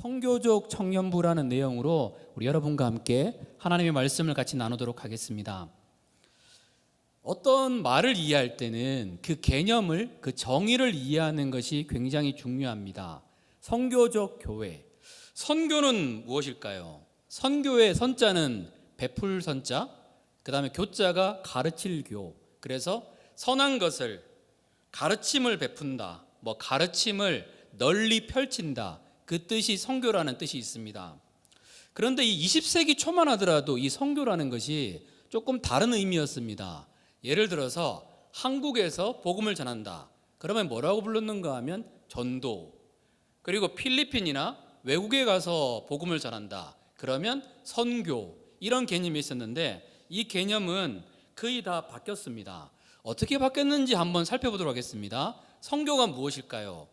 선교적 청년부라는 내용으로 우리 여러분과 함께 하나님의 말씀을 같이 나누도록 하겠습니다. 어떤 말을 이해할 때는 그 개념을, 그 정의를 이해하는 것이 굉장히 중요합니다. 선교적 교회. 선교는 무엇일까요? 선교의 선자는 베풀 선자, 그 다음에 교자가 가르칠 교. 그래서 선한 것을, 가르침을 베푼다, 가르침을 널리 펼친다, 그 뜻이 선교라는 뜻이 있습니다. 그런데 이 20세기 초만 하더라도 이 선교라는 것이 조금 다른 의미였습니다. 예를 들어서 한국에서 복음을 전한다. 그러면 뭐라고 불렀는가 하면 전도. 그리고 필리핀이나 외국에 가서 복음을 전한다. 그러면 선교. 이런 개념이 있었는데 이 개념은 거의 다 바뀌었습니다. 어떻게 바뀌었는지 한번 살펴보도록 하겠습니다. 선교가 무엇일까요?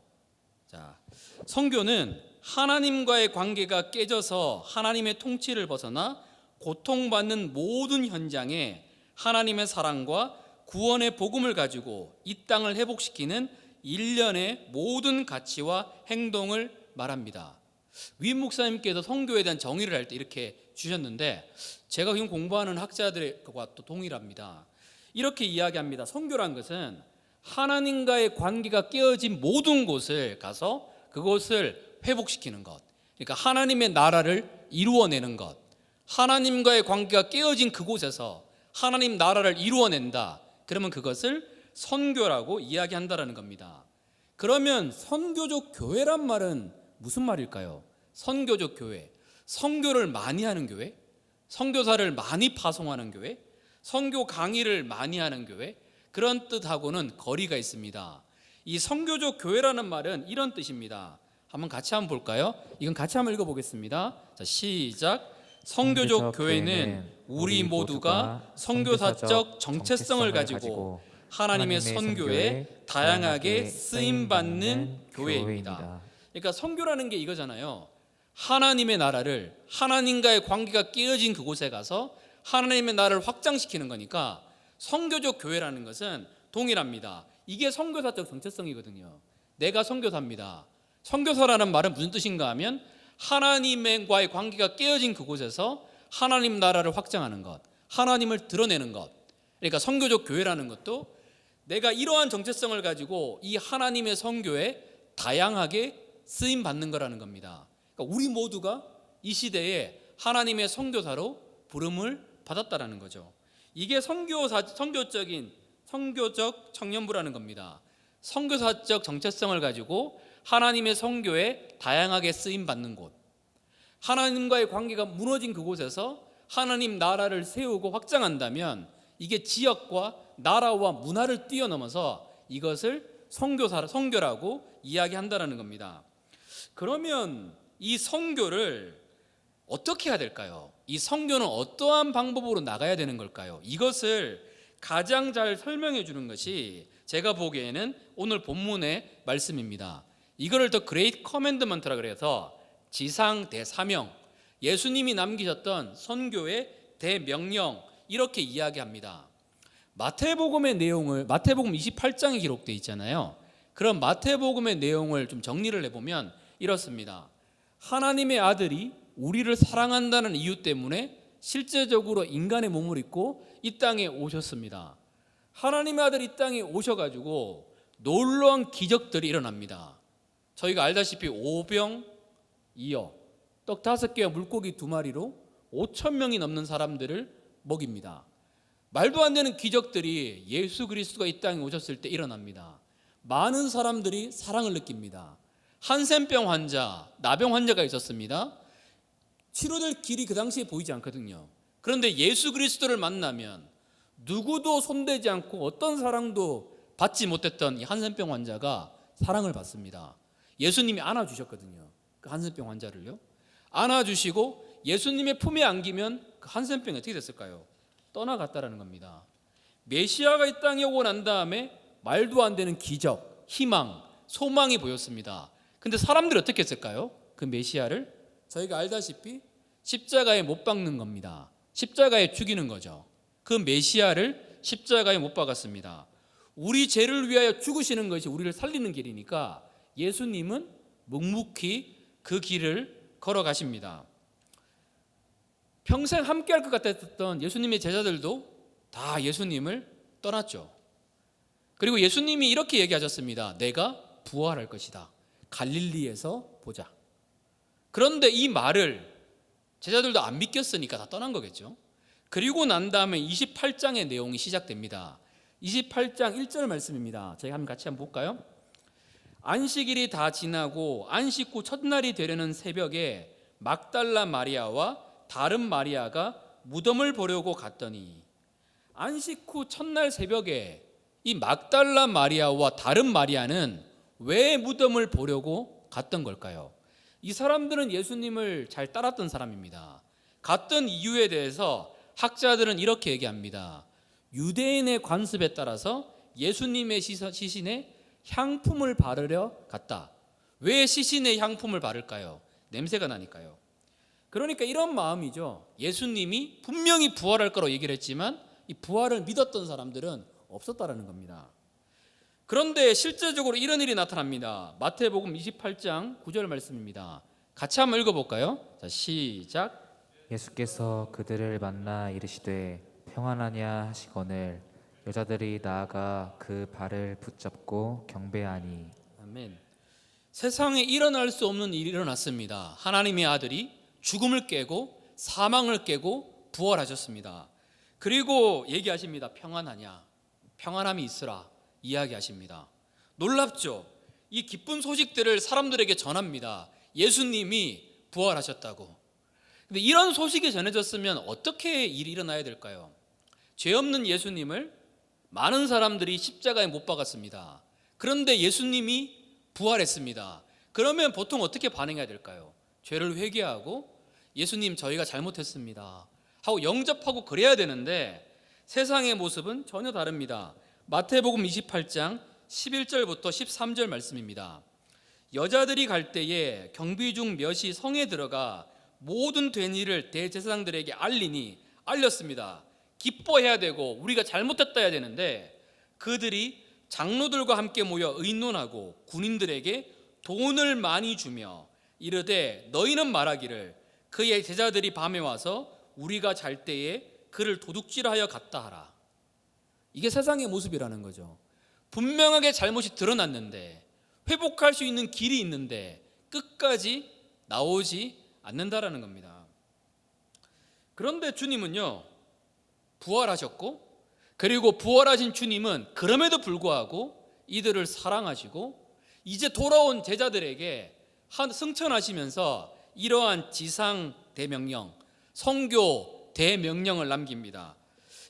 자, 선교는 하나님과의 관계가 깨져서 하나님의 통치를 벗어나 고통받는 모든 현장에 하나님의 사랑과 구원의 복음을 가지고 이 땅을 회복시키는 일련의 모든 가치와 행동을 말합니다. 윈 목사님께서 선교에 대한 정의를 할 때 이렇게 주셨는데 제가 지금 공부하는 학자들과 또 동일합니다. 이렇게 이야기합니다. 선교란 것은 하나님과의 관계가 깨어진 모든 곳을 가서 그곳을 회복시키는 것, 그러니까 하나님의 나라를 이루어내는 것, 하나님과의 관계가 깨어진 그곳에서 하나님 나라를 이루어낸다. 그러면 그것을 선교라고 이야기한다라는 겁니다. 그러면 선교적 교회란 말은 무슨 말일까요? 선교적 교회, 선교를 많이 하는 교회, 선교사를 많이 파송하는 교회, 선교 강의를 많이 하는 교회, 그런 뜻하고는 거리가 있습니다. 이 선교적 교회라는 말은 이런 뜻입니다. 한번 같이 한번 볼까요? 이건 같이 한번 읽어보겠습니다. 자, 시작. 선교적 교회는 우리 모두가 선교사적 정체성을 가지고 하나님의 선교에 다양하게 쓰임받는 교회입니다. 그러니까 선교라는 게 이거잖아요. 하나님의 나라를, 하나님과의 관계가 깨어진 그곳에 가서 하나님의 나라를 확장시키는 거니까 선교적 교회라는 것은 동일합니다. 이게 선교사적 정체성이거든요. 내가 선교사입니다. 선교사라는 말은 무슨 뜻인가 하면 하나님과의 관계가 깨어진 그곳에서 하나님 나라를 확장하는 것, 하나님을 드러내는 것. 그러니까 선교적 교회라는 것도 내가 이러한 정체성을 가지고 이 하나님의 선교에 다양하게 쓰임 받는 거라는 겁니다. 그러니까 우리 모두가 이 시대에 하나님의 선교사로 부름을 받았다라는 거죠. 이게 선교적 청년부라는 겁니다. 선교사적 정체성을 가지고 하나님의 선교에 다양하게 쓰임 받는 곳, 하나님과의 관계가 무너진 그곳에서 하나님 나라를 세우고 확장한다면 이게 지역과 나라와 문화를 뛰어넘어서 이것을 선교라고 이야기한다는 겁니다. 그러면 이 선교를 어떻게 해야 될까요? 이 선교는 어떠한 방법으로 나가야 되는 걸까요? 이것을 가장 잘 설명해 주는 것이 제가 보기에는 오늘 본문의 말씀입니다. 이거를 더 그레이트 커맨드먼트라 그래서 지상 대사명, 예수님이 남기셨던 선교의 대명령, 이렇게 이야기합니다. 마태복음의 내용을, 마태복음 28장에 기록되어 있잖아요. 그럼 마태복음의 내용을 좀 정리를 해보면 이렇습니다. 하나님의 아들이 우리를 사랑한다는 이유 때문에 실제적으로 인간의 몸을 입고 이 땅에 오셨습니다. 하나님의 아들이 이 땅에 오셔가지고 놀라운 기적들이 일어납니다. 저희가 알다시피 오병 2어, 떡 5개와 물고기 2마리로 5,000명이 넘는 사람들을 먹입니다. 말도 안 되는 기적들이 예수 그리스도가 이 땅에 오셨을 때 일어납니다. 많은 사람들이 사랑을 느낍니다. 한센병 환자, 나병 환자가 있었습니다. 치료될 길이 그 당시에 보이지 않거든요. 그런데 예수 그리스도를 만나면 누구도 손대지 않고 어떤 사랑도 받지 못했던 이 한센병 환자가 사랑을 받습니다. 예수님이 안아주셨거든요. 그 한센병 환자를요. 안아주시고 예수님의 품에 안기면 그 한센병이 어떻게 됐을까요? 떠나갔다라는 겁니다. 메시아가 이 땅에 오고 난 다음에 말도 안 되는 기적, 희망, 소망이 보였습니다. 근데 사람들이 어떻게 했을까요? 그 메시아를 저희가 알다시피 십자가에 못 박는 겁니다. 십자가에 죽이는 거죠. 그 메시아를 십자가에 못 박았습니다. 우리 죄를 위하여 죽으시는 것이 우리를 살리는 길이니까 예수님은 묵묵히 그 길을 걸어가십니다. 평생 함께할 것 같았던 예수님의 제자들도 다 예수님을 떠났죠. 그리고 예수님이 이렇게 얘기하셨습니다. 내가 부활할 것이다. 갈릴리에서 보자. 그런데 이 말을 제자들도 안 믿겼으니까 다 떠난 거겠죠. 그리고 난 다음에 28장의 내용이 시작됩니다. 28장 1절 말씀입니다. 저희 같이 한번 볼까요? 안식일이 다 지나고 안식 후 첫날이 되려는 새벽에 막달라 마리아와 다른 마리아가 무덤을 보려고 갔더니, 안식 후 첫날 새벽에 이 막달라 마리아와 다른 마리아는 왜 무덤을 보려고 갔던 걸까요? 이 사람들은 예수님을 잘 따랐던 사람입니다. 갔던 이유에 대해서 학자들은 이렇게 얘기합니다. 유대인의 관습에 따라서 예수님의 시신에 향품을 바르려 갔다. 왜 시신에 향품을 바를까요? 냄새가 나니까요. 그러니까 이런 마음이죠. 예수님이 분명히 부활할 거라고 얘기를 했지만 이 부활을 믿었던 사람들은 없었다라는 겁니다. 그런데 실제적으로 이런 일이 나타납니다. 마태복음 28장 9절 말씀입니다. 같이 한번 읽어볼까요? 자, 시작. 예수께서 그들을 만나 이르시되 평안하냐 하시거늘 여자들이 나아가 그 발을 붙잡고 경배하니. 아멘. 세상에 일어날 수 없는 일이 일어났습니다. 하나님의 아들이 죽음을 깨고 사망을 깨고 부활하셨습니다. 그리고 얘기하십니다. 평안하냐, 평안함이 있으라 이야기하십니다. 놀랍죠? 이 기쁜 소식들을 사람들에게 전합니다. 예수님이 부활하셨다고. 근데 이런 소식이 전해졌으면 어떻게 일이 일어나야 될까요? 죄 없는 예수님을 많은 사람들이 십자가에 못 박았습니다. 그런데 예수님이 부활했습니다. 그러면 보통 어떻게 반응해야 될까요? 죄를 회개하고 예수님 저희가 잘못했습니다 하고 영접하고 그래야 되는데 세상의 모습은 전혀 다릅니다. 마태복음 28장 11절부터 13절 말씀입니다. 여자들이 갈 때에 경비 중 몇이 성에 들어가 모든 된 일을 대제사장들에게 알렸습니다. 기뻐해야 되고 우리가 잘못했다 해야 되는데 그들이 장로들과 함께 모여 의논하고 군인들에게 돈을 많이 주며 이르되 너희는 말하기를 그의 제자들이 밤에 와서 우리가 잘 때에 그를 도둑질하여 갔다 하라. 이게 세상의 모습이라는 거죠. 분명하게 잘못이 드러났는데 회복할 수 있는 길이 있는데 끝까지 나오지 않는다라는 겁니다. 그런데 주님은요 부활하셨고, 그리고 부활하신 주님은 그럼에도 불구하고 이들을 사랑하시고 이제 돌아온 제자들에게 승천하시면서 이러한 지상 대명령, 선교 대명령을 남깁니다.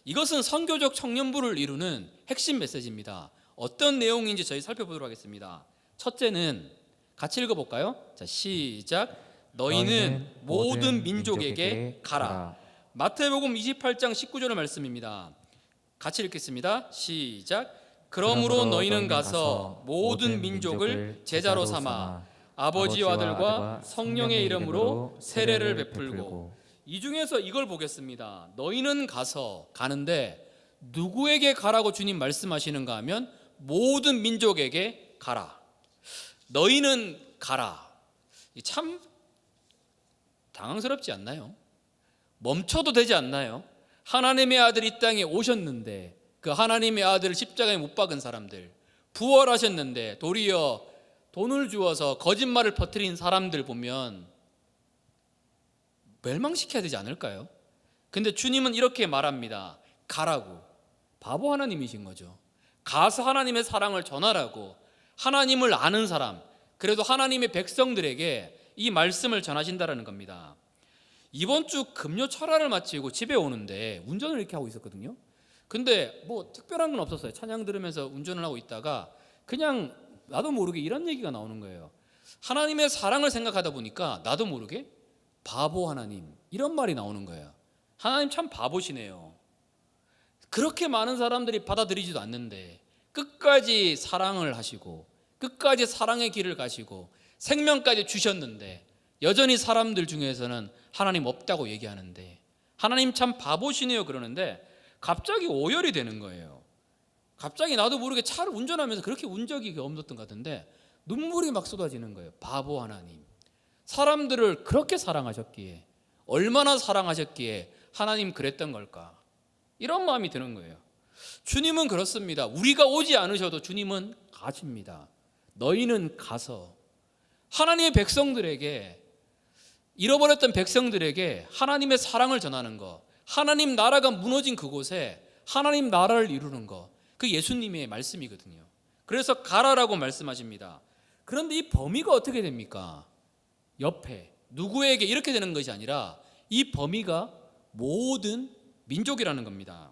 이것은 선교적 청년부를 이루는 핵심 메시지입니다. 어떤 내용인지 저희 살펴보도록 하겠습니다. 첫째는 같이 읽어볼까요? 자, 시작. 너희는 모든 민족에게 가라. 마태복음 28장 19절의 말씀입니다. 같이 읽겠습니다. 시작. 그러므로 너희는 가서 모든 민족을 제자로 삼아 아버지와 아들과 성령의 이름으로 세례를 베풀고. 이 중에서 이걸 보겠습니다. 너희는 가서, 가는데 누구에게 가라고 주님 말씀하시는가 하면 모든 민족에게 가라. 너희는 가라. 참 당황스럽지 않나요? 멈춰도 되지 않나요? 하나님의 아들이 이 땅에 오셨는데 그 하나님의 아들을 십자가에 못 박은 사람들, 부활하셨는데 도리어 돈을 주어서 거짓말을 퍼뜨린 사람들 보면 멸망시켜야 되지 않을까요? 근데 주님은 이렇게 말합니다. 가라고. 바보 하나님이신 거죠. 가서 하나님의 사랑을 전하라고. 하나님을 아는 사람, 그래도 하나님의 백성들에게 이 말씀을 전하신다라는 겁니다. 이번 주 금요 철화를 마치고 집에 오는데 운전을 이렇게 하고 있었거든요. 근데 뭐 특별한 건 없었어요. 찬양 들으면서 운전을 하고 있다가 그냥 나도 모르게 이런 얘기가 나오는 거예요. 하나님의 사랑을 생각하다 보니까 나도 모르게 바보 하나님, 이런 말이 나오는 거예요. 하나님 참 바보시네요. 그렇게 많은 사람들이 받아들이지도 않는데 끝까지 사랑을 하시고 끝까지 사랑의 길을 가시고 생명까지 주셨는데 여전히 사람들 중에서는 하나님 없다고 얘기하는데 하나님 참 바보시네요 그러는데 갑자기 오열이 되는 거예요. 갑자기 나도 모르게 차를 운전하면서 그렇게 운 적이 없었던 것 같은데 눈물이 막 쏟아지는 거예요. 바보 하나님, 사람들을 그렇게 사랑하셨기에, 얼마나 사랑하셨기에 하나님 그랬던 걸까? 이런 마음이 드는 거예요. 주님은 그렇습니다. 우리가 오지 않으셔도 주님은 가십니다. 너희는 가서 하나님의 백성들에게, 잃어버렸던 백성들에게 하나님의 사랑을 전하는 것, 하나님 나라가 무너진 그곳에 하나님 나라를 이루는 것, 그 예수님의 말씀이거든요. 그래서 가라라고 말씀하십니다. 그런데 이 범위가 어떻게 됩니까? 옆에 누구에게 이렇게 되는 것이 아니라 이 범위가 모든 민족이라는 겁니다.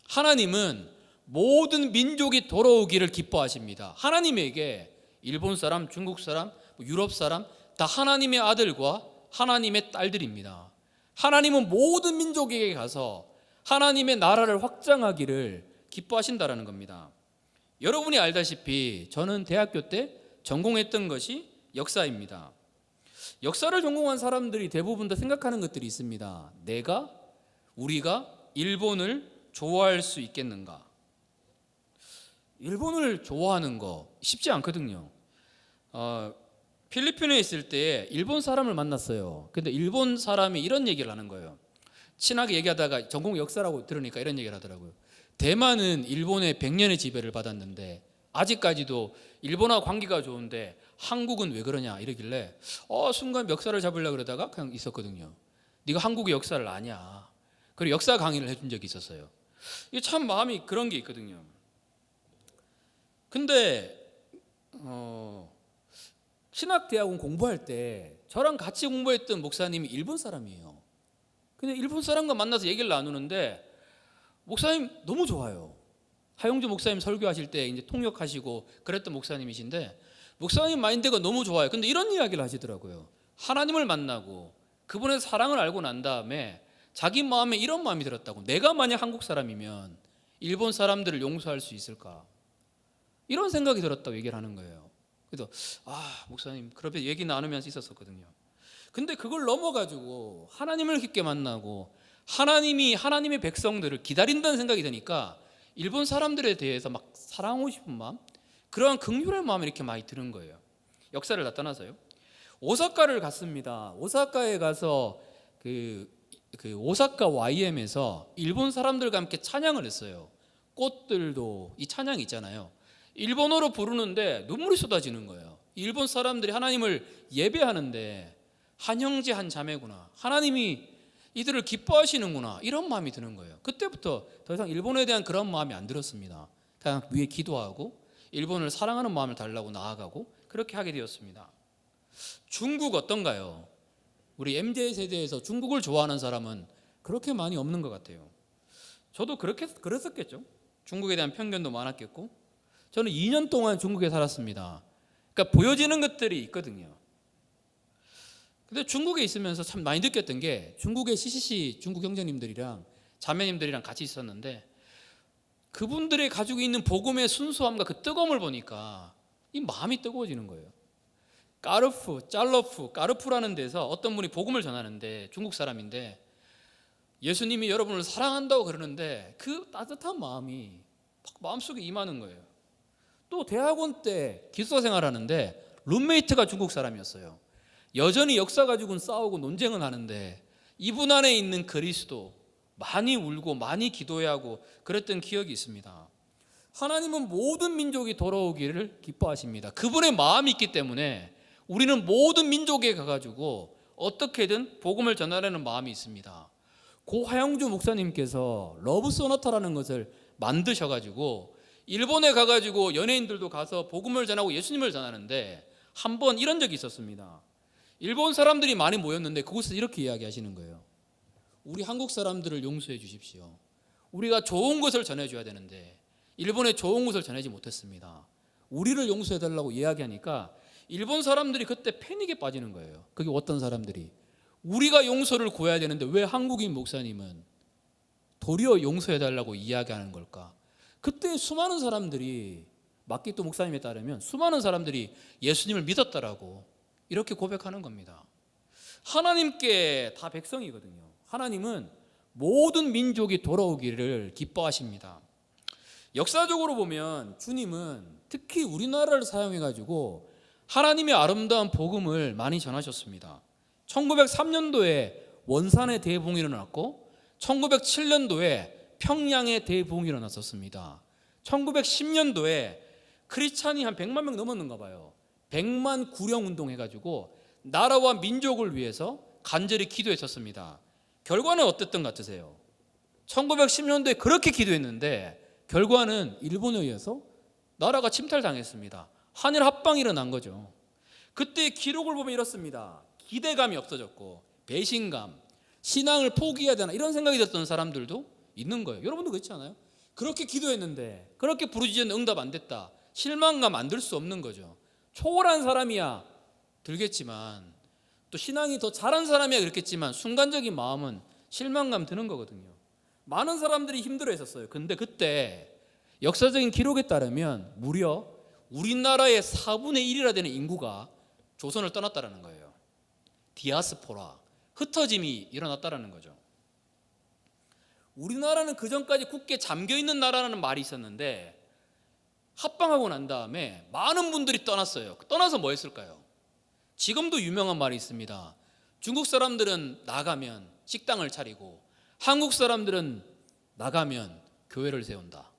하나님은 모든 민족이 돌아오기를 기뻐하십니다. 하나님에게 일본 사람, 중국 사람, 유럽 사람 다 하나님의 아들과 하나님의 딸들입니다. 하나님은 모든 민족에게 가서 하나님의 나라를 확장하기를 기뻐하신다라는 겁니다. 여러분이 알다시피 저는 대학교 때 전공했던 것이 역사입니다. 역사를 전공한 사람들이 대부분 다 생각하는 것들이 있습니다. 우리가 일본을 좋아할 수 있겠는가? 일본을 좋아하는 거 쉽지 않거든요. 필리핀에 있을 때 일본 사람을 만났어요. 근데 일본 사람이 이런 얘기를 하는 거예요. 친하게 얘기하다가 전공 역사라고 들으니까 이런 얘기를 하더라고요. 대만은 일본의 100년의 지배를 받았는데 아직까지도 일본하고 관계가 좋은데 한국은 왜 그러냐 이러길래 순간 역사를 잡으려고 그러다가 그냥 있었거든요. 네가 한국의 역사를 아냐. 그리고 역사 강의를 해준 적이 있었어요. 이게 참 마음이 그런 게 있거든요. 근데 신학대학원 공부할 때 저랑 같이 공부했던 목사님이 일본 사람이에요. 근데 일본 사람과 만나서 얘기를 나누는데 목사님 너무 좋아요. 하용주 목사님 설교하실 때 이제 통역하시고 그랬던 목사님이신데 목사님 마인드가 너무 좋아요. 근데 이런 이야기를 하시더라고요. 하나님을 만나고 그분의 사랑을 알고 난 다음에 자기 마음에 이런 마음이 들었다고. 내가 만약 한국 사람이면 일본 사람들을 용서할 수 있을까? 이런 생각이 들었다고 얘기를 하는 거예요. 그래서 목사님 그렇게 얘기 나누면서 있었거든요. 근데 그걸 넘어가지고 하나님을 깊게 만나고 하나님이 하나님의 백성들을 기다린다는 생각이 드니까 일본 사람들에 대해서 막 사랑하고 싶은 마음, 그러한 긍휼의 마음이 이렇게 많이 드는 거예요. 역사를 다 떠나서요. 오사카를 갔습니다. 오사카에 가서 그 오사카 YM에서 일본 사람들과 함께 찬양을 했어요. 꽃들도 이 찬양이 있잖아요. 일본어로 부르는데 눈물이 쏟아지는 거예요. 일본 사람들이 하나님을 예배하는데 한 형제 한 자매구나, 하나님이 이들을 기뻐하시는구나, 이런 마음이 드는 거예요. 그때부터 더 이상 일본에 대한 그런 마음이 안 들었습니다. 그냥 위에 기도하고 일본을 사랑하는 마음을 달라고 나아가고 그렇게 하게 되었습니다. 중국 어떤가요? 우리 MZ세대에서 중국을 좋아하는 사람은 그렇게 많이 없는 것 같아요. 저도 그랬었겠죠. 중국에 대한 편견도 많았겠고. 저는 2년 동안 중국에 살았습니다. 그러니까 보여지는 것들이 있거든요. 근데 중국에 있으면서 참 많이 느꼈던 게, 중국의 CCC 중국 형제님들이랑 자매님들이랑 같이 있었는데 그분들이 가지고 있는 복음의 순수함과 그 뜨거움을 보니까 이 마음이 뜨거워지는 거예요. 까르푸라는 데서 어떤 분이 복음을 전하는데, 중국 사람인데 예수님이 여러분을 사랑한다고 그러는데 그 따뜻한 마음이 마음속에 임하는 거예요. 또 대학원 때 기숙사 생활하는데 룸메이트가 중국 사람이었어요. 여전히 역사 가지고는 싸우고 논쟁은 하는데 이분 안에 있는 그리스도, 많이 울고 많이 기도해야 하고 그랬던 기억이 있습니다. 하나님은 모든 민족이 돌아오기를 기뻐하십니다. 그분의 마음이 있기 때문에 우리는 모든 민족에 가가지고 어떻게든 복음을 전하려는 마음이 있습니다. 고 하영주 목사님께서 러브 소나타라는 것을 만드셔가지고 일본에 가가지고 연예인들도 가서 복음을 전하고 예수님을 전하는데 한 번 이런 적이 있었습니다. 일본 사람들이 많이 모였는데 그곳에서 이렇게 이야기하시는 거예요. 우리 한국 사람들을 용서해 주십시오. 우리가 좋은 것을 전해줘야 되는데 일본에 좋은 것을 전하지 못했습니다. 우리를 용서해 달라고 이야기하니까 일본 사람들이 그때 패닉에 빠지는 거예요. 그게 어떤 사람들이 우리가 용서를 구해야 되는데 왜 한국인 목사님은 도리어 용서해 달라고 이야기하는 걸까? 그때 수많은 사람들이, 마키토 목사님에 따르면 수많은 사람들이 예수님을 믿었다라고 이렇게 고백하는 겁니다. 하나님께 다 백성이거든요. 하나님은 모든 민족이 돌아오기를 기뻐하십니다. 역사적으로 보면 주님은 특히 우리나라를 사용해 가지고 하나님의 아름다운 복음을 많이 전하셨습니다. 1903년도에 원산의 대부흥이 일어났고 1907년도에 평양의 대부흥이 일어났었습니다. 1910년도에 크리스찬이 한 100만 명 넘었는가 봐요. 100만 구령 운동 해가지고 나라와 민족을 위해서 간절히 기도했었습니다. 결과는 어땠던 것 같으세요? 1910년도에 그렇게 기도했는데 결과는 일본에 의해서 나라가 침탈당했습니다. 한일 합방이 일어난 거죠. 그때 기록을 보면 이렇습니다. 기대감이 없어졌고 배신감, 신앙을 포기해야 되나 이런 생각이 들었던 사람들도 있는 거예요. 여러분도 그렇지 않아요? 그렇게 기도했는데 그렇게 부르짖었는데 응답 안 됐다. 실망감 안 들 수 없는 거죠. 초월한 사람이야 들겠지만 또 신앙이 더 잘한 사람이야 그렇겠지만 순간적인 마음은 실망감 드는 거거든요. 많은 사람들이 힘들어했었어요. 근데 그때 역사적인 기록에 따르면 무려 우리나라의 4분의 1이라 되는 인구가 조선을 떠났다는 거예요. 디아스포라, 흩어짐이 일어났다는 거죠. 우리나라는 그전까지 굳게 잠겨있는 나라라는 말이 있었는데 합방하고 난 다음에 많은 분들이 떠났어요. 떠나서 뭐 했을까요? 지금도 유명한 말이 있습니다. 중국 사람들은 나가면 식당을 차리고 한국 사람들은 나가면 교회를 세운다.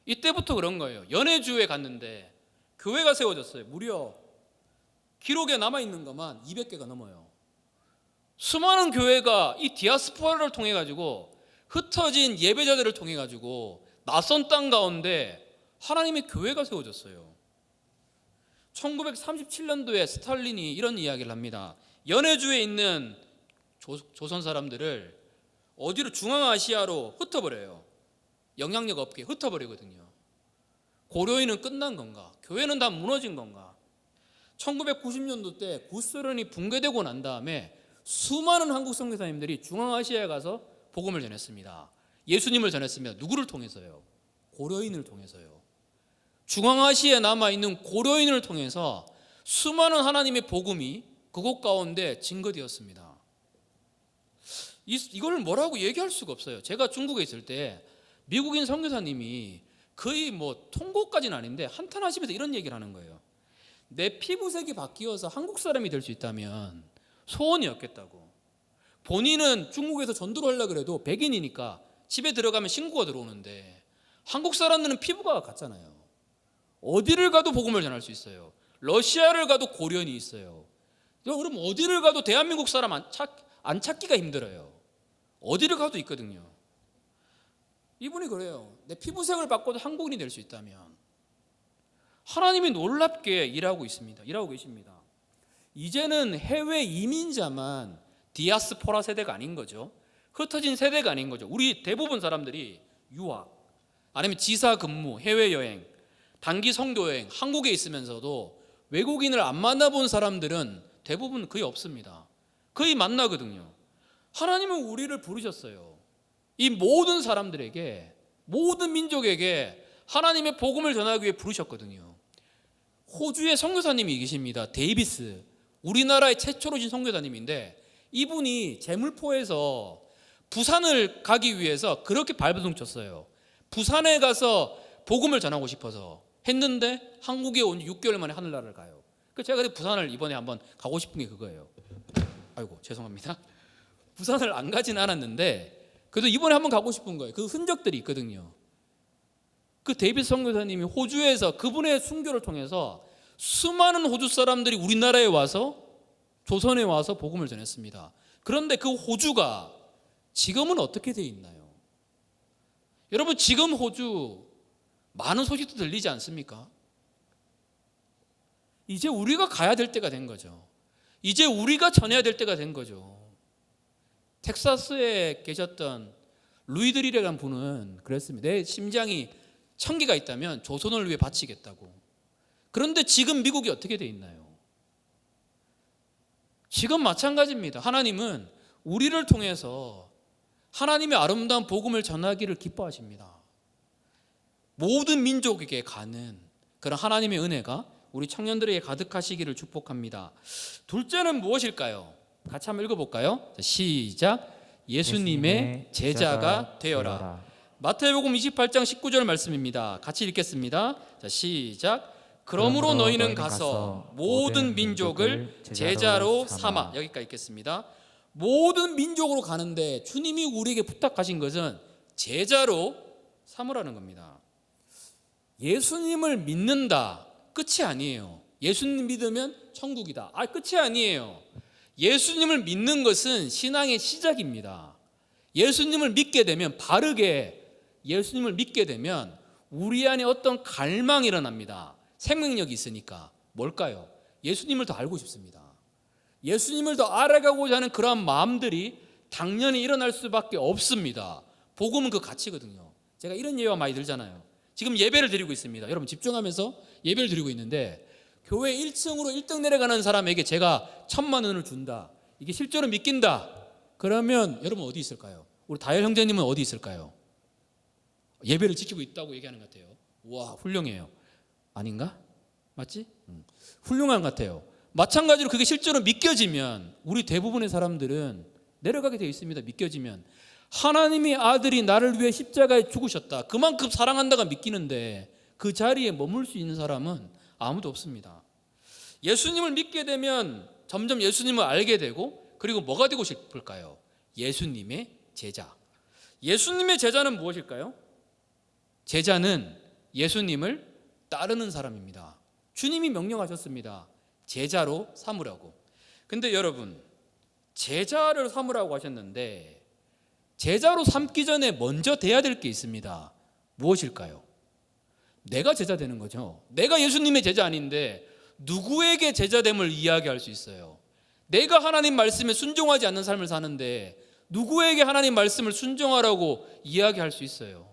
이때부터 그런 거예요. 연해주에 갔는데 교회가 세워졌어요. 무려 기록에 남아있는 것만 200개가 넘어요. 수많은 교회가 이 디아스포라를 통해 가지고 흩어진 예배자들을 통해 가지고 낯선 땅 가운데 하나님의 교회가 세워졌어요. 1937년도에 스탈린이 이런 이야기를 합니다. 연해주에 있는 조선 사람들을 어디로 중앙아시아로 흩어버려요. 영향력 없게 흩어버리거든요. 고려인은 끝난 건가? 교회는 다 무너진 건가? 1990년도 때 구소련이 붕괴되고 난 다음에 수많은 한국 선교사님들이 중앙아시아에 가서 복음을 전했습니다. 예수님을 전했습니다. 누구를 통해서요? 고려인을 통해서요. 중앙아시아에 남아있는 고려인을 통해서 수많은 하나님의 복음이 그곳 가운데 증거되었습니다. 이걸 뭐라고 얘기할 수가 없어요. 제가 중국에 있을 때 미국인 선교사님이 거의 뭐 통곡까지는 아닌데 한탄하시면서 이런 얘기를 하는 거예요. 내 피부색이 바뀌어서 한국 사람이 될 수 있다면 소원이 없겠다고. 본인은 중국에서 전도를 하려고 해도 백인이니까 집에 들어가면 신고가 들어오는데 한국 사람들은 피부가 같잖아요. 어디를 가도 복음을 전할 수 있어요. 러시아를 가도 고려인이 있어요. 그럼 어디를 가도 대한민국 사람 안 찾기가 힘들어요. 어디를 가도 있거든요. 이분이 그래요. 내 피부색을 바꿔도 한국인이 될 수 있다면 하나님이 놀랍게 일하고 있습니다. 일하고 계십니다. 이제는 해외 이민자만 디아스포라 세대가 아닌 거죠. 흩어진 세대가 아닌 거죠. 우리 대부분 사람들이 유학 아니면 지사 근무, 해외여행, 단기 선교여행, 한국에 있으면서도 외국인을 안 만나본 사람들은 대부분 거의 없습니다. 거의 만나거든요. 하나님은 우리를 부르셨어요. 이 모든 사람들에게, 모든 민족에게 하나님의 복음을 전하기 위해 부르셨거든요. 호주의 선교사님이 계십니다. 데이비스. 우리나라의 최초로 진 선교사님인데 이분이 제물포에서 부산을 가기 위해서 그렇게 발버둥 쳤어요. 부산에 가서 복음을 전하고 싶어서 했는데 한국에 온 6개월 만에 하늘나라를 가요. 제가 부산을 이번에 한번 가고 싶은 게 그거예요. 아이고 죄송합니다. 부산을 안 가진 않았는데 그래도 이번에 한번 가고 싶은 거예요. 그 흔적들이 있거든요. 그 데이비드 선교사님이 호주에서 그분의 순교를 통해서 수많은 호주 사람들이 우리나라에 와서 조선에 와서 복음을 전했습니다. 그런데 그 호주가 지금은 어떻게 되어 있나요? 여러분 지금 호주 많은 소식도 들리지 않습니까? 이제 우리가 가야 될 때가 된 거죠. 이제 우리가 전해야 될 때가 된 거죠. 텍사스에 계셨던 루이드리라는 분은 그랬습니다. 내 심장이 1000개가 있다면 조선을 위해 바치겠다고. 그런데 지금 미국이 어떻게 되어 있나요? 지금 마찬가지입니다. 하나님은 우리를 통해서 하나님의 아름다운 복음을 전하기를 기뻐하십니다. 모든 민족에게 가는 그런 하나님의 은혜가 우리 청년들에게 가득하시기를 축복합니다. 둘째는 무엇일까요? 같이 한번 읽어볼까요? 시작. 예수님의 제자가 되어라. 마태복음 28장 19절 말씀입니다. 같이 읽겠습니다. 자, 시작. 그러므로 너희는 가서 모든 민족을 제자로 삼아. 여기까지 있겠습니다. 모든 민족으로 가는데 주님이 우리에게 부탁하신 것은 제자로 삼으라는 겁니다. 예수님을 믿는다 끝이 아니에요. 예수님 믿으면 천국이다. 끝이 아니에요. 예수님을 믿는 것은 신앙의 시작입니다. 예수님을 믿게 되면, 바르게 예수님을 믿게 되면 우리 안에 어떤 갈망이 일어납니다. 생명력이 있으니까. 뭘까요? 예수님을 더 알고 싶습니다. 예수님을 더 알아가고자 하는 그러한 마음들이 당연히 일어날 수밖에 없습니다. 복음은 그 가치거든요. 제가 이런 예화 많이 들잖아요. 지금 예배를 드리고 있습니다. 여러분 집중하면서 예배를 드리고 있는데, 교회 1층으로 1등 내려가는 사람에게 제가 1,000만 원을 준다, 이게 실제로 믿긴다, 그러면 여러분 어디 있을까요? 우리 다열 형제님은 어디 있을까요? 예배를 지키고 있다고 얘기하는 것 같아요. 와, 훌륭해요. 아닌가? 맞지? 훌륭한 것 같아요. 마찬가지로 그게 실제로 믿겨지면 우리 대부분의 사람들은 내려가게 되어 있습니다. 믿겨지면 하나님의 아들이 나를 위해 십자가에 죽으셨다, 그만큼 사랑한다가 믿기는데 그 자리에 머물 수 있는 사람은 아무도 없습니다. 예수님을 믿게 되면 점점 예수님을 알게 되고, 그리고 뭐가 되고 싶을까요? 예수님의 제자. 예수님의 제자는 무엇일까요? 제자는 예수님을 따르는 사람입니다. 주님이 명령하셨습니다. 제자로 삼으라고. 근데 여러분, 제자를 삼으라고 하셨는데 제자로 삼기 전에 먼저 돼야 될 게 있습니다. 무엇일까요? 내가 제자 되는 거죠. 내가 예수님의 제자 아닌데 누구에게 제자됨을 이야기할 수 있어요? 내가 하나님 말씀에 순종하지 않는 삶을 사는데 누구에게 하나님 말씀을 순종하라고 이야기할 수 있어요?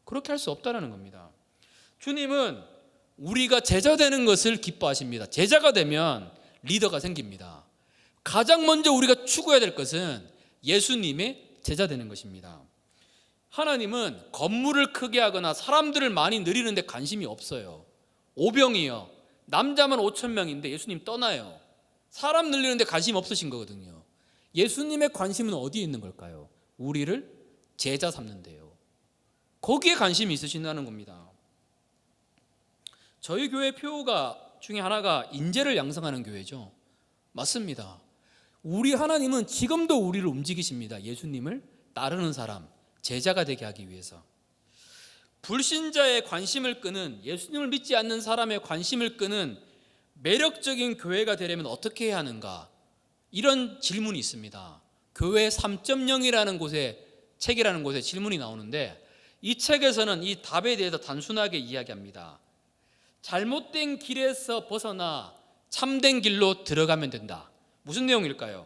그렇게 할 수 없다는 겁니다. 주님은 우리가 제자 되는 것을 기뻐하십니다. 제자가 되면 리더가 생깁니다. 가장 먼저 우리가 추구해야 될 것은 예수님의 제자 되는 것입니다. 하나님은 건물을 크게 하거나 사람들을 많이 늘리는데 관심이 없어요. 오병이요, 남자만 5,000명인데 예수님 떠나요. 사람 늘리는데 관심 없으신 거거든요. 예수님의 관심은 어디에 있는 걸까요? 우리를 제자 삼는데요. 거기에 관심이 있으신다는 겁니다. 저희 교회 표가 중에 하나가 인재를 양성하는 교회죠. 맞습니다. 우리 하나님은 지금도 우리를 움직이십니다. 예수님을 따르는 사람, 제자가 되게 하기 위해서. 불신자의 관심을 끄는, 예수님을 믿지 않는 사람의 관심을 끄는 매력적인 교회가 되려면 어떻게 해야 하는가? 이런 질문이 있습니다. 교회 3.0이라는 곳에, 책이라는 곳에 질문이 나오는데, 이 책에서는 이 답에 대해서 단순하게 이야기합니다. 잘못된 길에서 벗어나 참된 길로 들어가면 된다. 무슨 내용일까요?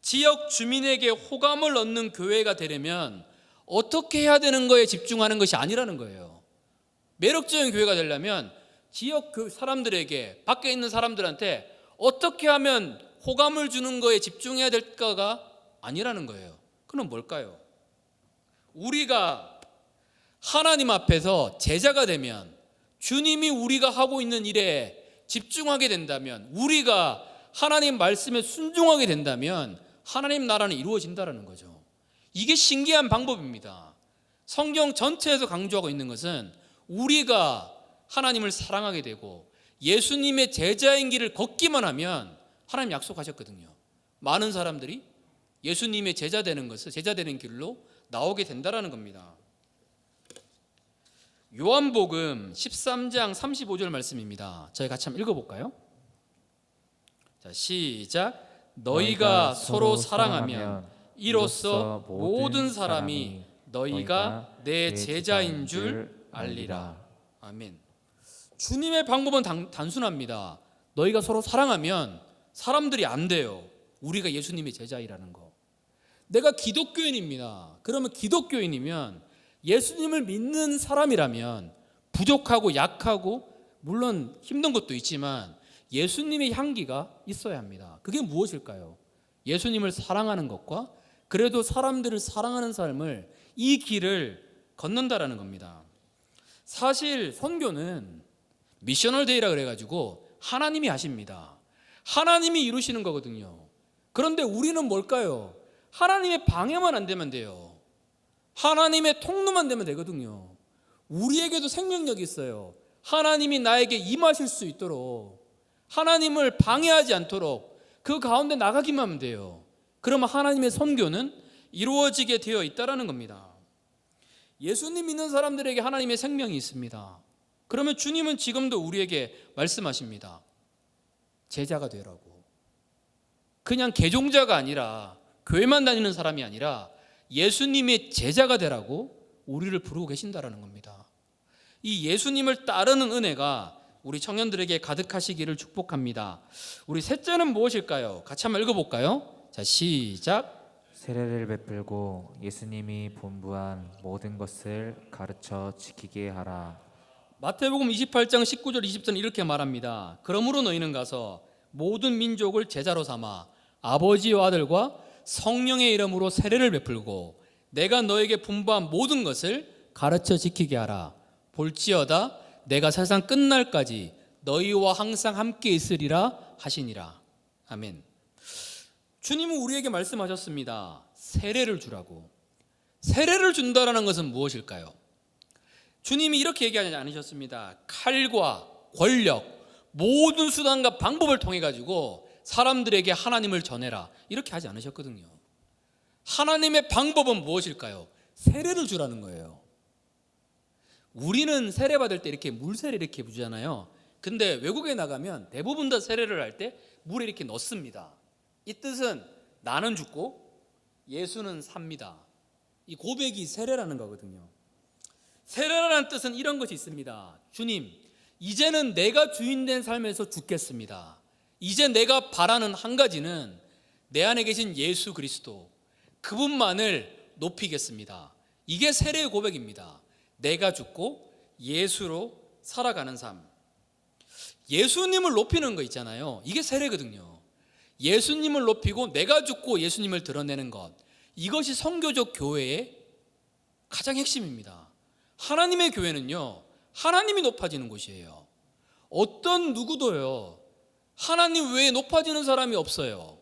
지역 주민에게 호감을 얻는 교회가 되려면 어떻게 해야 되는 거에 집중하는 것이 아니라는 거예요. 매력적인 교회가 되려면 지역 사람들에게, 밖에 있는 사람들한테 어떻게 하면 호감을 주는 거에 집중해야 될까가 아니라는 거예요. 그럼 뭘까요? 우리가 하나님 앞에서 제자가 되면, 주님이 우리가 하고 있는 일에 집중하게 된다면, 우리가 하나님 말씀에 순종하게 된다면 하나님 나라는 이루어진다는 거죠. 이게 신기한 방법입니다. 성경 전체에서 강조하고 있는 것은 우리가 하나님을 사랑하게 되고 예수님의 제자인 길을 걷기만 하면, 하나님 약속하셨거든요, 많은 사람들이 예수님의 제자 되는 것을, 제자 되는 길로 나오게 된다는 겁니다. 요한복음 13장 35절 말씀입니다. 저희 같이 한번 읽어볼까요? 자, 시작. 너희가 서로 사랑하면 이로써 모든 사람이 너희가 내 제자인 줄 알리라. 아멘. 주님의 방법은 단순합니다. 너희가 서로 사랑하면 사람들이 안 돼요. 우리가 예수님의 제자이라는 거. 내가 기독교인입니다. 그러면 기독교인이면, 예수님을 믿는 사람이라면 부족하고 약하고 물론 힘든 것도 있지만 예수님의 향기가 있어야 합니다. 그게 무엇일까요? 예수님을 사랑하는 것과 그래도 사람들을 사랑하는 삶을, 이 길을 걷는다라는 겁니다. 사실 선교는 미셔널 데이라 그래가지고 하나님이 하십니다. 하나님이 이루시는 거거든요. 그런데 우리는 뭘까요? 하나님의 방해만 안 되면 돼요. 하나님의 통로만 되면 되거든요. 우리에게도 생명력이 있어요. 하나님이 나에게 임하실 수 있도록, 하나님을 방해하지 않도록 그 가운데 나가기만 하면 돼요. 그러면 하나님의 선교는 이루어지게 되어 있다는 겁니다. 예수님 믿는 사람들에게 하나님의 생명이 있습니다. 그러면 주님은 지금도 우리에게 말씀하십니다. 제자가 되라고. 그냥 개종자가 아니라, 교회만 다니는 사람이 아니라 예수님의 제자가 되라고 우리를 부르고 계신다라는 겁니다. 이 예수님을 따르는 은혜가 우리 청년들에게 가득하시기를 축복합니다. 우리 셋째는 무엇일까요? 같이 한번 읽어볼까요? 자, 시작. 세례를 베풀고 예수님이 본부한 모든 것을 가르쳐 지키게 하라. 마태복음 28장 19절 20절 이렇게 말합니다. 그러므로 너희는 가서 모든 민족을 제자로 삼아 아버지와 아들과 성령의 이름으로 세례를 베풀고 내가 너에게 분부한 모든 것을 가르쳐 지키게 하라. 볼지어다 내가 세상 끝날까지 너희와 항상 함께 있으리라 하시니라. 아멘. 주님은 우리에게 말씀하셨습니다. 세례를 주라고. 세례를 준다라는 것은 무엇일까요? 주님이 이렇게 얘기하지 않으셨습니다. 칼과 권력, 모든 수단과 방법을 통해 가지고 사람들에게 하나님을 전해라, 이렇게 하지 않으셨거든요. 하나님의 방법은 무엇일까요? 세례를 주라는 거예요. 우리는 세례 받을 때 이렇게 물세례 이렇게 부잖아요. 근데 외국에 나가면 대부분 다 세례를 할 때 물에 이렇게 넣습니다. 이 뜻은 나는 죽고 예수는 삽니다. 이 고백이 세례라는 거거든요. 세례라는 뜻은 이런 것이 있습니다. 주님, 이제는 내가 주인된 삶에서 죽겠습니다. 이제 내가 바라는 한 가지는 내 안에 계신 예수 그리스도, 그분만을 높이겠습니다. 이게 세례의 고백입니다. 내가 죽고 예수로 살아가는 삶. 예수님을 높이는 거 있잖아요. 이게 세례거든요. 예수님을 높이고 내가 죽고 예수님을 드러내는 것, 이것이 선교적 교회의 가장 핵심입니다. 하나님의 교회는요, 하나님이 높아지는 곳이에요. 어떤 누구도요, 하나님 외에 높아지는 사람이 없어요.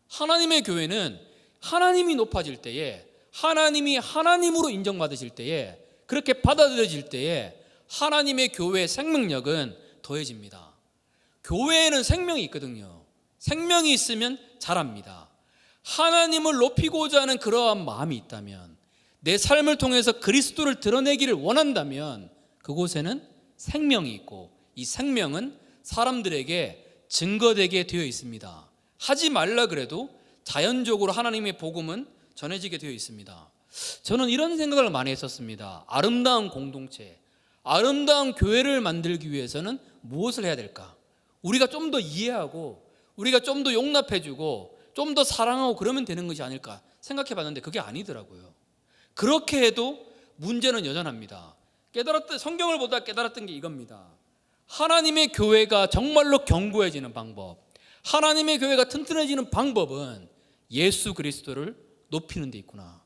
하나님의 교회는 하나님이 높아질 때에, 하나님이 하나님으로 인정받으실 때에, 그렇게 받아들여질 때에 하나님의 교회의 생명력은 더해집니다. 교회에는 생명이 있거든요. 생명이 있으면 자랍니다. 하나님을 높이고자 하는 그러한 마음이 있다면, 내 삶을 통해서 그리스도를 드러내기를 원한다면 그곳에는 생명이 있고, 이 생명은 사람들에게 증거되게 되어 있습니다. 하지 말라 그래도 자연적으로 하나님의 복음은 전해지게 되어 있습니다. 저는 이런 생각을 많이 했었습니다. 아름다운 공동체, 아름다운 교회를 만들기 위해서는 무엇을 해야 될까? 우리가 좀 더 이해하고, 우리가 좀 더 용납해주고, 좀 더 사랑하고 그러면 되는 것이 아닐까 생각해 봤는데 그게 아니더라고요. 그렇게 해도 문제는 여전합니다. 성경을 보다 깨달았던 게 이겁니다. 하나님의 교회가 정말로 견고해지는 방법, 하나님의 교회가 튼튼해지는 방법은 예수 그리스도를 높이는 데 있구나.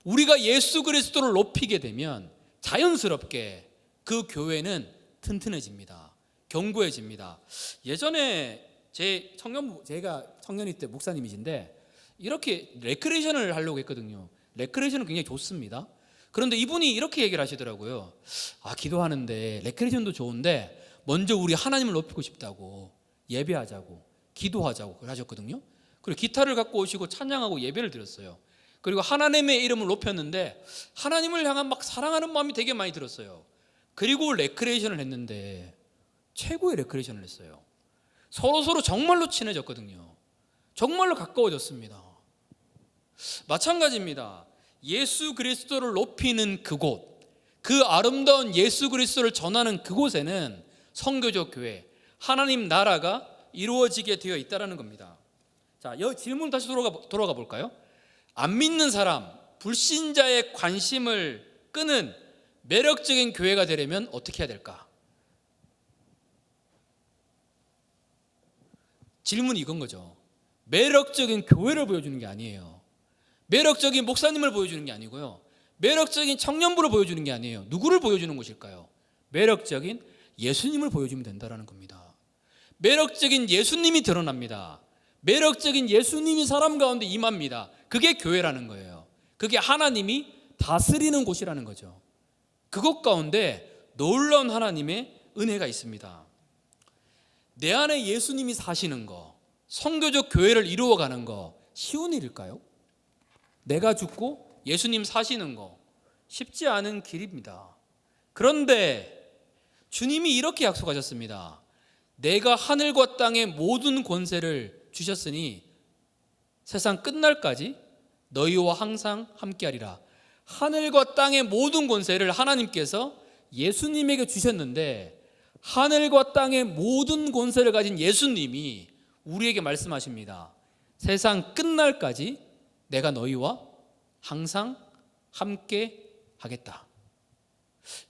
우리가 예수 그리스도를 높이게 되면 자연스럽게 그 교회는 튼튼해집니다. 견고해집니다. 예전에 제가 청년이 때 목사님이신데 이렇게 레크레이션을 하려고 했거든요. 레크레이션은 굉장히 좋습니다. 그런데 이분이 이렇게 얘기를 하시더라고요. 기도하는데 레크레이션도 좋은데 먼저 우리 하나님을 높이고 싶다고, 예배하자고, 기도하자고 하셨거든요. 그리고 기타를 갖고 오시고 찬양하고 예배를 드렸어요. 그리고 하나님의 이름을 높였는데 하나님을 향한 막 사랑하는 마음이 되게 많이 들었어요. 그리고 레크레이션을 했는데 최고의 레크레이션을 했어요. 서로 정말로 친해졌거든요. 정말로 가까워졌습니다. 마찬가지입니다. 예수 그리스도를 높이는 그곳, 그 아름다운 예수 그리스도를 전하는 그곳에는 선교적 교회, 하나님 나라가 이루어지게 되어 있다는 겁니다. 자, 이 질문 다시 돌아가 볼까요? 안 믿는 사람, 불신자의 관심을 끄는 매력적인 교회가 되려면 어떻게 해야 될까? 질문이 이건 거죠. 매력적인 교회를 보여주는 게 아니에요. 매력적인 목사님을 보여주는 게 아니고요. 매력적인 청년부를 보여주는 게 아니에요. 누구를 보여주는 것일까요? 매력적인 예수님을 보여주면 된다는 겁니다. 매력적인 예수님이 드러납니다. 매력적인 예수님이 사람 가운데 임합니다. 그게 교회라는 거예요. 그게 하나님이 다스리는 곳이라는 거죠. 그것 가운데 놀라운 하나님의 은혜가 있습니다. 내 안에 예수님이 사시는 거, 성교적 교회를 이루어가는 거 쉬운 일일까요? 내가 죽고 예수님 사시는 거 쉽지 않은 길입니다. 그런데 주님이 이렇게 약속하셨습니다. 내가 하늘과 땅의 모든 권세를 주셨으니 세상 끝날까지 너희와 항상 함께하리라. 하늘과 땅의 모든 권세를 하나님께서 예수님에게 주셨는데 하늘과 땅의 모든 권세를 가진 예수님이 우리에게 말씀하십니다. 세상 끝날까지 내가 너희와 항상 함께 하겠다.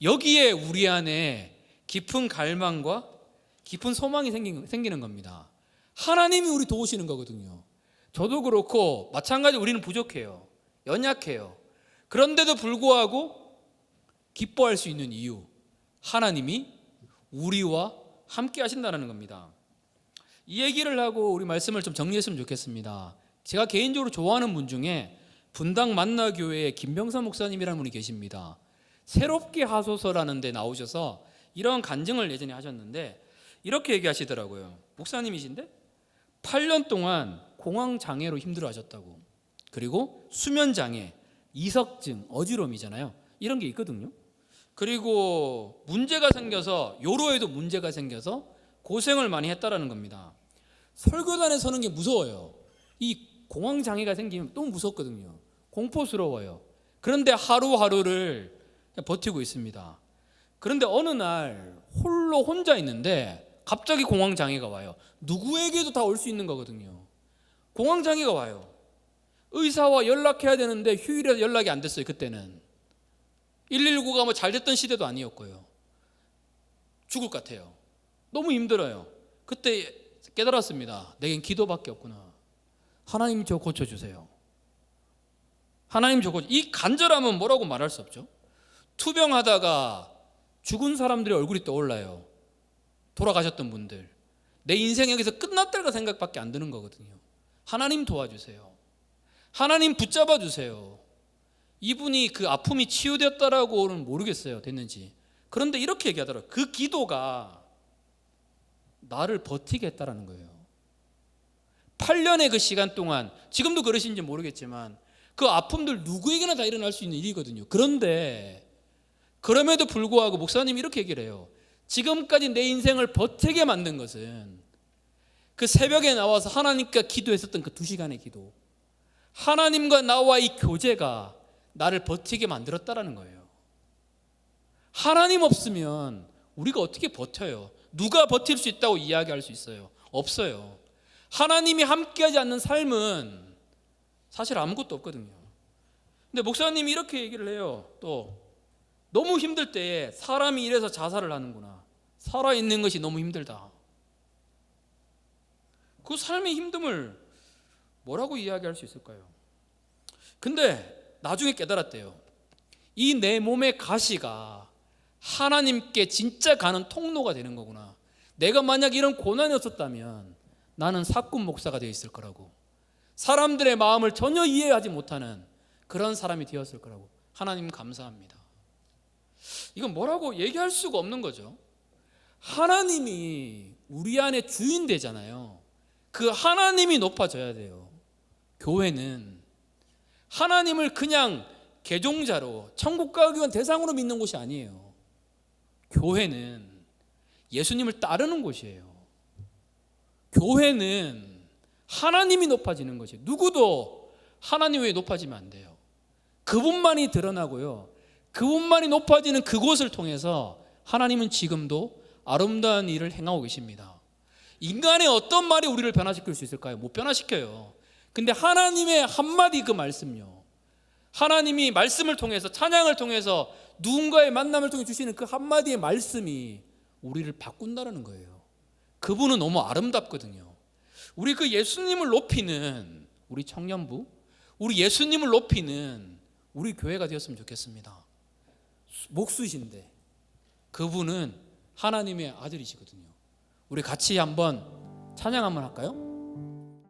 여기에 우리 안에 깊은 갈망과 깊은 소망이 생기는 겁니다. 하나님이 우리 도우시는 거거든요. 저도 그렇고 마찬가지로 우리는 부족해요. 연약해요. 그런데도 불구하고 기뻐할 수 있는 이유, 하나님이 우리와 함께 하신다는 겁니다. 이 얘기를 하고 우리 말씀을 좀 정리했으면 좋겠습니다. 제가 개인적으로 좋아하는 분 중에 분당 만나교회의 김병선 목사님이라는 분이 계십니다. 새롭게 하소서라는 데 나오셔서 이런 간증을 예전에 하셨는데 이렇게 얘기하시더라고요. 목사님이신데 8년 동안 공황장애로 힘들어하셨다고. 그리고 수면장애, 이석증, 어지러움이잖아요. 이런 게 있거든요. 그리고 문제가 생겨서 요로에도 문제가 생겨서 고생을 많이 했다라는 겁니다. 설교단에 서는 게 무서워요. 이 공황장애가 생기면 너무 무섭거든요. 공포스러워요. 그런데 하루하루를 버티고 있습니다. 그런데 어느 날 홀로 혼자 있는데 갑자기 공황장애가 와요. 누구에게도 다 올 수 있는 거거든요. 공황장애가 와요. 의사와 연락해야 되는데 휴일에 연락이 안 됐어요. 그때는 119가 뭐 잘 됐던 시대도 아니었고요. 죽을 것 같아요. 너무 힘들어요. 그때 깨달았습니다. 내겐 기도밖에 없구나. 하나님 저 고쳐주세요. 하나님 저 고쳐. 이 간절함은 뭐라고 말할 수 없죠. 투병하다가 죽은 사람들의 얼굴이 떠올라요. 돌아가셨던 분들. 내 인생 여기서 끝났다는 생각밖에 안 드는 거거든요. 하나님 도와주세요. 하나님 붙잡아 주세요. 이분이 그 아픔이 치유되었다라고는 모르겠어요. 됐는지. 그런데 이렇게 얘기하더라고요. 그 기도가 나를 버티게 했다라는 거예요. 8년의 그 시간 동안, 지금도 그러신지 모르겠지만 그 아픔들 누구에게나 다 일어날 수 있는 일이거든요. 그런데 그럼에도 불구하고 목사님이 이렇게 얘기를 해요. 지금까지 내 인생을 버티게 만든 것은 그 새벽에 나와서 하나님과 기도했었던 그 2시간의 기도, 하나님과 나와 이 교제가 나를 버티게 만들었다라는 거예요. 하나님 없으면 우리가 어떻게 버텨요? 누가 버틸 수 있다고 이야기할 수 있어요? 없어요. 하나님이 함께하지 않는 삶은 사실 아무것도 없거든요. 근데 목사님이 이렇게 얘기를 해요. 또 너무 힘들 때에 사람이 이래서 자살을 하는구나. 살아있는 것이 너무 힘들다. 그 삶의 힘듦을 뭐라고 이야기할 수 있을까요? 근데 나중에 깨달았대요. 이 내 몸의 가시가 하나님께 진짜 가는 통로가 되는 거구나. 내가 만약 이런 고난이 없었다면 나는 사꾼 목사가 되어 있을 거라고. 사람들의 마음을 전혀 이해하지 못하는 그런 사람이 되었을 거라고. 하나님 감사합니다. 이건 뭐라고 얘기할 수가 없는 거죠. 하나님이 우리 안에 주인 되잖아요. 그 하나님이 높아져야 돼요. 교회는 하나님을 그냥 개종자로 천국 가기 위한 대상으로 믿는 곳이 아니에요. 교회는 예수님을 따르는 곳이에요. 교회는 하나님이 높아지는 것이에요. 누구도 하나님 외에 높아지면 안 돼요. 그분만이 드러나고요. 그분만이 높아지는 그곳을 통해서 하나님은 지금도 아름다운 일을 행하고 계십니다. 인간의 어떤 말이 우리를 변화시킬 수 있을까요? 못 변화시켜요. 근데 하나님의 한마디 그 말씀요. 하나님이 말씀을 통해서, 찬양을 통해서, 누군가의 만남을 통해 주시는 그 한마디의 말씀이 우리를 바꾼다는 거예요. 그분은 너무 아름답거든요. 우리 그 예수님을 높이는 우리 청년부, 우리 예수님을 높이는 우리 교회가 되었으면 좋겠습니다. 목수신데 그분은 하나님의 아들이시거든요. 우리 같이 한번 찬양 한번 할까요?